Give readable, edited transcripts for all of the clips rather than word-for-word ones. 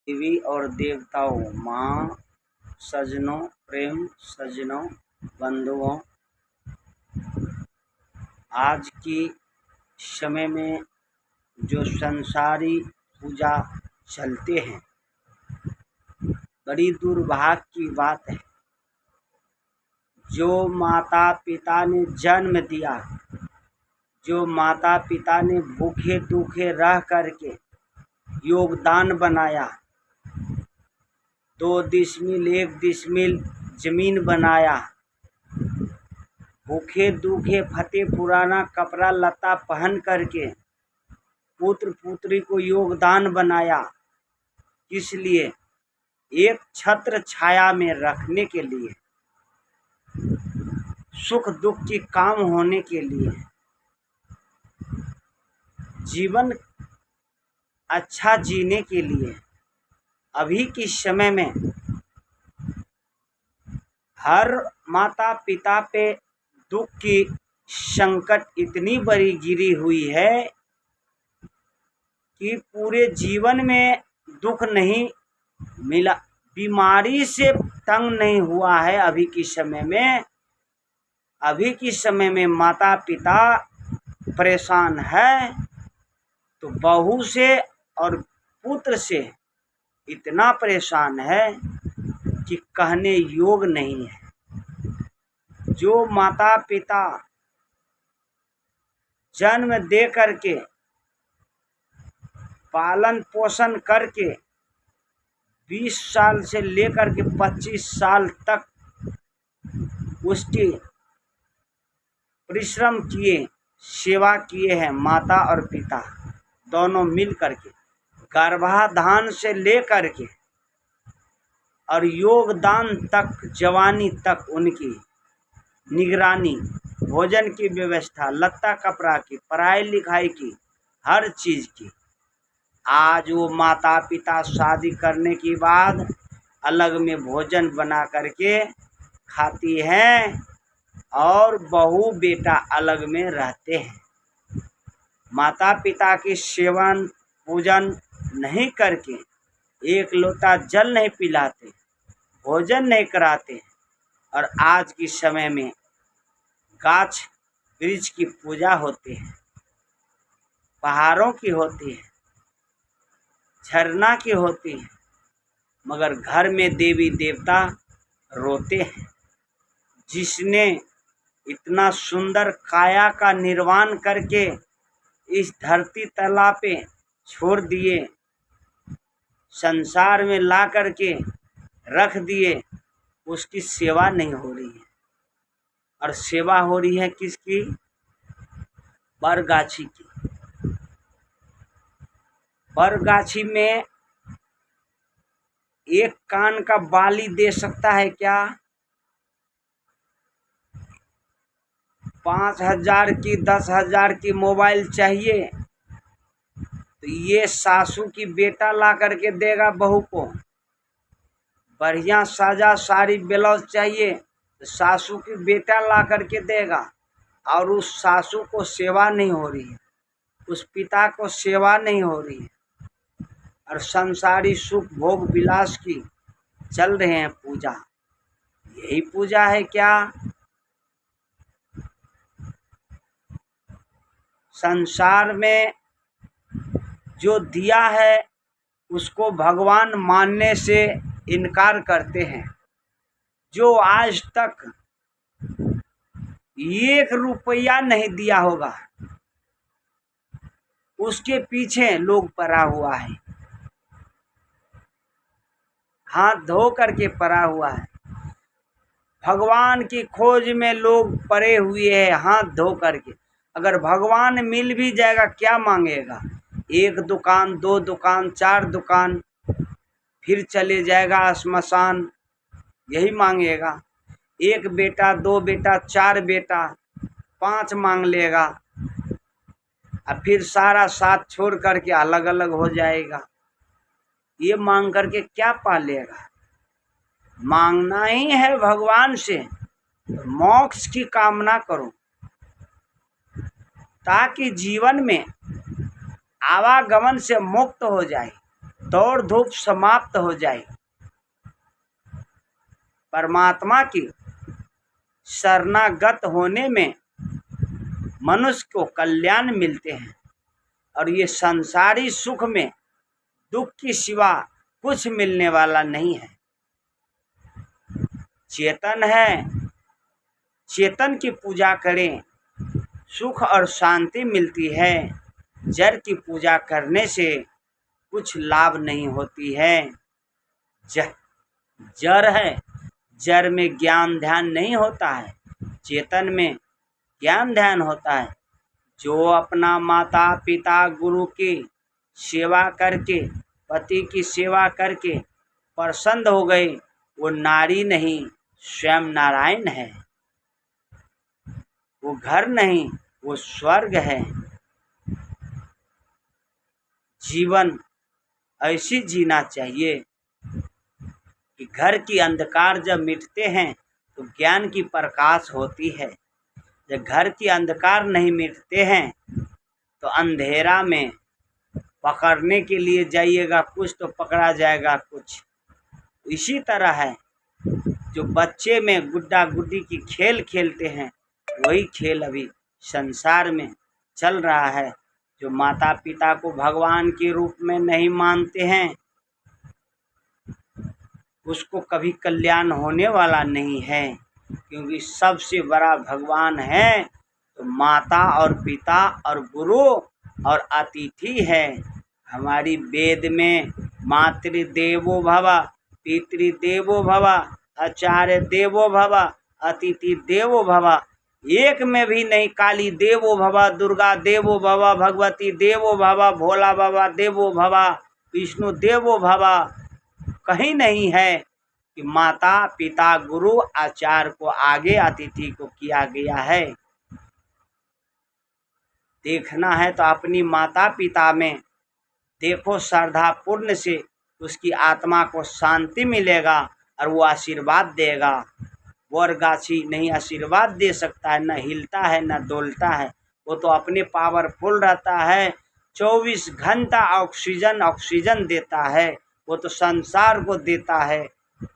देवी और देवताओं, माँ, सज्जनों, प्रेम सज्जनों, बंधुओं, आज की समय में जो संसारी पूजा चलते हैं, बड़ी दुर्भाग्य की बात है। जो माता पिता ने जन्म दिया, जो माता पिता ने भूखे दुखे रह करके योगदान बनाया, 2 डिसमिल 1 डिसमिल जमीन बनाया, भूखे दुखे फटे पुराना कपड़ा लत्ता पहन करके पुत्र पुत्री को योगदान बनाया, किस लिए? एक छत्र छाया में रखने के लिए, सुख दुख की काम होने के लिए, जीवन अच्छा जीने के लिए। अभी के समय में हर माता पिता पे दुख की संकट इतनी बड़ी गिरी हुई है कि पूरे जीवन में दुख नहीं मिला, बीमारी से तंग नहीं हुआ है। अभी के समय में माता पिता परेशान है तो बहू से और पुत्र से इतना परेशान है कि कहने योग्य नहीं है। जो माता पिता जन्म दे करके पालन पोषण करके 20 साल से लेकर के 25 साल तक उसकी परिश्रम किए, सेवा किए हैं, माता और पिता दोनों मिल करके, गर्भाधान से लेकर के और योगदान तक, जवानी तक उनकी निगरानी, भोजन की व्यवस्था, लत्ता कपड़ा की, पढ़ाई लिखाई की, हर चीज़ की। आज वो माता पिता शादी करने के बाद अलग में भोजन बना करके खाती हैं और बहू बेटा अलग में रहते हैं। माता पिता की सेवन पूजन नहीं करके, एक लोटा जल नहीं पिलाते, भोजन नहीं कराते। और आज के समय में गाछ वृक्ष की पूजा होती है, पहाड़ों की होती है, झरना की होती है, मगर घर में देवी देवता रोते हैं। जिसने इतना सुंदर काया का निर्माण करके इस धरती तला पे छोड़ दिए, संसार में ला करके रख दिए, उसकी सेवा नहीं हो रही है। और सेवा हो रही है किसकी? बरगाछी की। बरगाछी में एक कान का बाली दे सकता है क्या? 5,000 की 10,000 की मोबाइल चाहिए तो ये सासू की बेटा ला करके देगा बहू को। बढ़िया साजा साड़ी ब्लाउज चाहिए तो सासू की बेटा ला करके देगा। और उस सासू को सेवा नहीं हो रही है, उस पिता को सेवा नहीं हो रही है, और संसारी सुख भोग विलास की चल रहे हैं पूजा। यही पूजा है क्या? संसार में जो दिया है उसको भगवान मानने से इनकार करते हैं। जो आज तक 1 रुपया नहीं दिया होगा उसके पीछे लोग पड़ा हुआ है, हाथ धो करके पड़ा हुआ है। भगवान की खोज में लोग पड़े हुए हैं हाथ धो करके। अगर भगवान मिल भी जाएगा क्या मांगेगा? 1 दुकान 2 दुकान 4 दुकान, फिर चले जाएगा श्मशान, यही मांगेगा। 1 बेटा 2 बेटा 4 बेटा 5 मांग लेगा और फिर सारा साथ छोड़ करके अलग अलग हो जाएगा। ये मांग करके क्या पालेगा? मांगना ही है भगवान से, मोक्ष की कामना करो ताकि जीवन में आवागमन से मुक्त हो जाए। दौड़ धूप समाप्त हो जाएगी। परमात्मा की शरणागत होने में मनुष्य को कल्याण मिलते हैं और ये संसारी सुख में दुख की सिवा कुछ मिलने वाला नहीं है। चेतन है, चेतन की पूजा करें, सुख और शांति मिलती है। जड़ की पूजा करने से कुछ लाभ नहीं होती है। जड़ है, जड़ में ज्ञान ध्यान नहीं होता है, चेतन में ज्ञान ध्यान होता है। जो अपना माता पिता गुरु की सेवा करके, पति की सेवा करके प्रसन्न हो गए, वो नारी नहीं, स्वयं नारायण है। वो घर नहीं, वो स्वर्ग है। जीवन ऐसी जीना चाहिए कि घर की अंधकार जब मिटते हैं तो ज्ञान की प्रकाश होती है। जब घर की अंधकार नहीं मिटते हैं तो अंधेरा में पकड़ने के लिए जाइएगा कुछ तो पकड़ा जाएगा कुछ। इसी तरह है, जो बच्चे में गुड्डा गुड्डी की खेल खेलते हैं वही खेल अभी संसार में चल रहा है। जो माता पिता को भगवान के रूप में नहीं मानते हैं उसको कभी कल्याण होने वाला नहीं है, क्योंकि सबसे बड़ा भगवान है तो माता और पिता और गुरु और अतिथि है। हमारी वेद में मातृदेवो भव, पितृदेवो भव, आचार्य देवो भव, अतिथि देवो भव। एक में भी नहीं काली देवो भव, दुर्गा देवो भव, भगवती देवो भव, भोला बाबा देवो भव, विष्णु देवो भव। कहीं नहीं है कि माता पिता गुरु आचार्य को आगे अतिथि को किया गया है। देखना है तो अपनी माता पिता में देखो, श्रद्धा पूर्ण से उसकी आत्मा को शांति मिलेगा और वो आशीर्वाद देगा। वरगाछी नहीं आशीर्वाद दे सकता है, न हिलता है न डोलता है, वो तो अपने पावरफुल रहता है। 24 घंटा ऑक्सीजन देता है, वो तो संसार को देता है।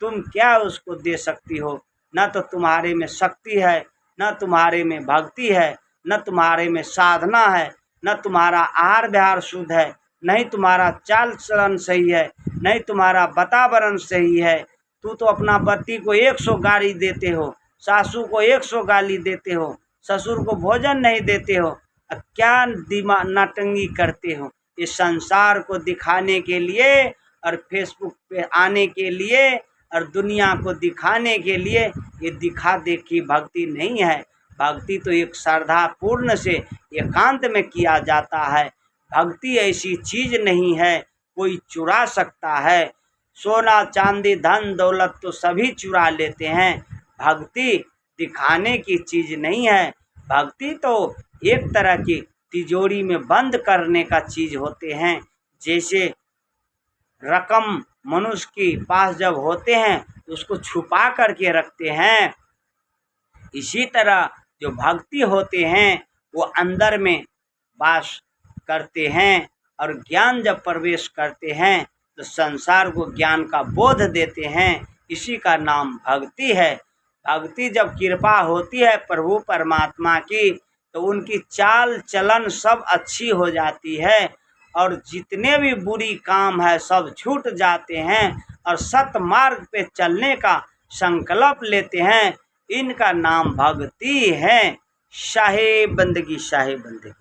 तुम क्या उसको दे सकती हो? न तो तुम्हारे में शक्ति है, न तुम्हारे में भक्ति है, न तुम्हारे में साधना है, न तुम्हारा आहार विहार शुद्ध है, नहीं तुम्हारा चाल चलन सही है, नहीं तुम्हारा वातावरण सही है। तू तो अपना पति को 100 गाली देते हो, सासू को 100 गाली देते हो, ससुर को भोजन नहीं देते हो। क्या दिमाग नाटंगी करते हो? ये संसार को दिखाने के लिए और फेसबुक पे आने के लिए और दुनिया को दिखाने के लिए, ये दिखा देखी भक्ति नहीं है। भक्ति तो एक श्रद्धा पूर्ण से एकांत में किया जाता है। भक्ति ऐसी चीज नहीं है कोई चुरा सकता है। सोना चांदी धन दौलत तो सभी चुरा लेते हैं, भक्ति दिखाने की चीज नहीं है। भक्ति तो एक तरह की तिजोरी में बंद करने का चीज होते हैं। जैसे रकम मनुष्य के पास जब होते हैं तो उसको छुपा करके रखते हैं, इसी तरह जो भक्ति होते हैं वो अंदर में वास करते हैं और ज्ञान जब प्रवेश करते हैं तो संसार को ज्ञान का बोध देते हैं। इसी का नाम भक्ति है। भक्ति जब कृपा होती है प्रभु परमात्मा की तो उनकी चाल चलन सब अच्छी हो जाती है और जितने भी बुरी काम है सब छूट जाते हैं और सत मार्ग पे चलने का संकल्प लेते हैं। इनका नाम भक्ति है। शाहे बंदगी, शाहे बंदगी।